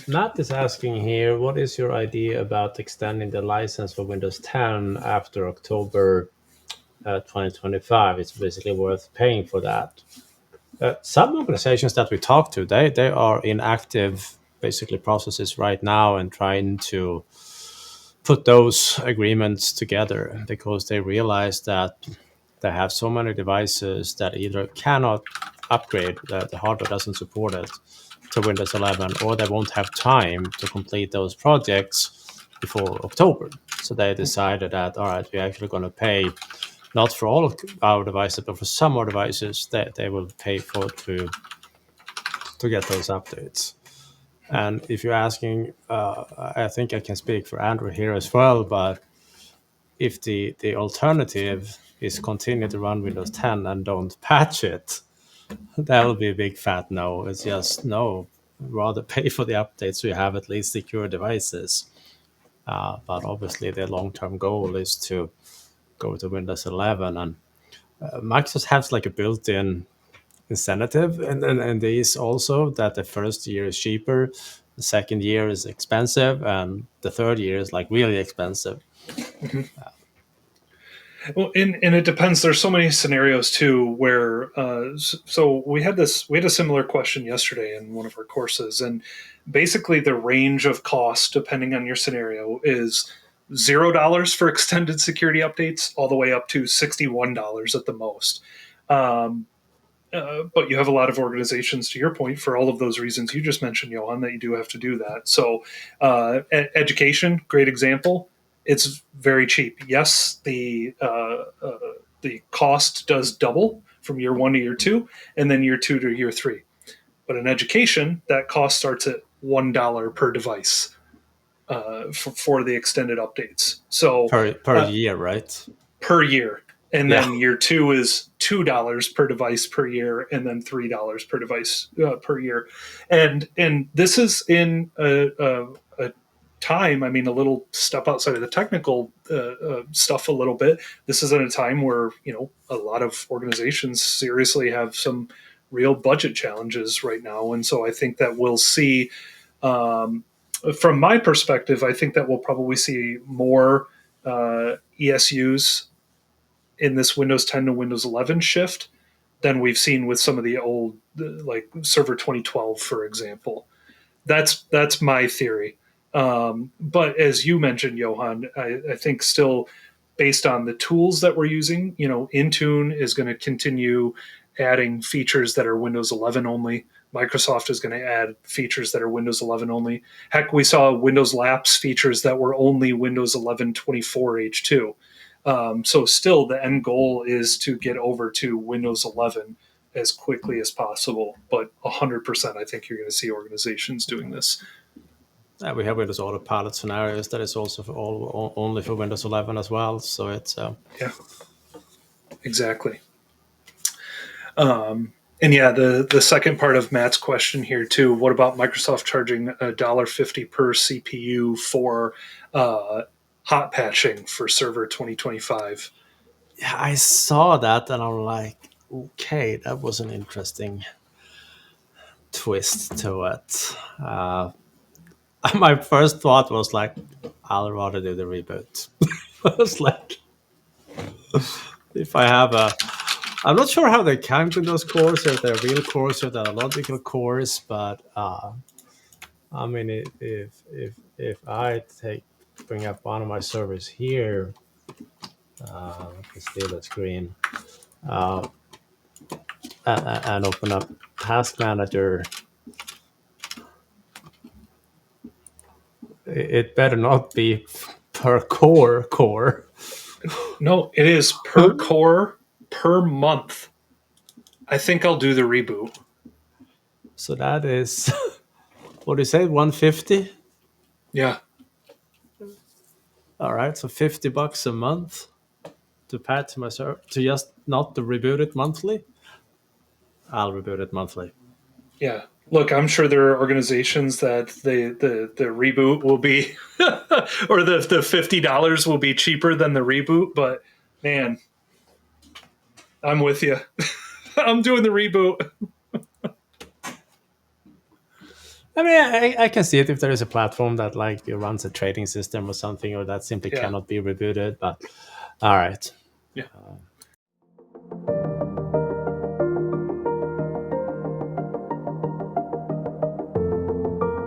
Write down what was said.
Matt is asking here, what is your idea about extending the license for Windows 10 after October 2025? It's basically worth paying for that. Some organizations that we talk to, they are in active basically processes right now and trying to put those agreements together because they realize that they have so many devices that either cannot upgrade, the hardware doesn't support it to Windows 11, or they won't have time to complete those projects before October. So they decided that, all right, we're actually going to pay not for all of our devices, but for some more devices that they will pay for to get those updates. And if you're asking, I think I can speak for Andrew here as well, but if the alternative is continue to run Windows 10 and don't patch it, that will be a big fat no. It's just no. Rather pay for the updates so you have at least secure devices. But obviously, the long-term goal is to go to Windows 11, and Microsoft has like a built-in incentive, and these also that the first year is cheaper, the second year is expensive, and the third year is like really expensive. Mhm. Well, and it depends. There's so many scenarios too where so we had a similar question yesterday in one of our courses, and basically the range of cost depending on your scenario is $0 for extended security updates all the way up to $61 at the most. Um, but you have a lot of organizations, to your point, for all of those reasons you just mentioned, Johan, that you do have to do that. So, education, great example. It's very cheap. Yes, the cost does double from year one to year two, and then year two to year three. But in education, that cost starts at $1 per device for the extended updates. So per uh, year, right? per year. And Yeah. then year two is $2 per device per year, and then $3 per device per year. And this is in a time. I mean, a little step outside of the technical stuff a little bit. This is at a time where a lot of organizations seriously have some real budget challenges right now, and so I think that we'll see. Um, from my perspective, I think that we'll probably see more ESUs in this Windows 10 to Windows 11 shift than we've seen with some of the old, like Server 2012, for example. That's my theory. But as you mentioned, Johan, I think still based on the tools that we're using, Intune is going to continue adding features that are Windows 11 only. Microsoft is going to add features that are Windows 11 only. Heck, we saw Windows Lapse features that were only Windows 11 24H2. So still, the end goal is to get over to Windows 11 as quickly as possible. But 100%, I think you're going to see organizations doing this. We have Windows Autopilot scenarios that is also for only for Windows 11 as well. So it's Yeah, exactly. And yeah, the second part of Matt's question here too. What about Microsoft charging $1.50 per CPU for hot patching for Server 2025? yeah, I saw that and I'm like, okay, that was an interesting twist to it. My first thought was like, I'll rather do the reboot. I was like, if I have a, I'm not sure how they count in those cores, if they're real cores or they're logical cores, but I mean, if I bring up one of my servers here, let me steal the screen, uh, and open up Task Manager, it better not be per core. No, it is per core per month. I think I'll do the reboot. So that is, what do you say, 150? Yeah. All right, so $50 a month to patch my server, to just not to reboot it monthly. I'll reboot it monthly. Yeah. Look, I'm sure there are organizations that the reboot will be or the $50 will be cheaper than the reboot, but man, I'm with you. I'm doing the reboot. I mean, I can see it if there is a platform that like runs a trading system or something, or that simply Yeah. cannot be rebooted. But all right, Yeah.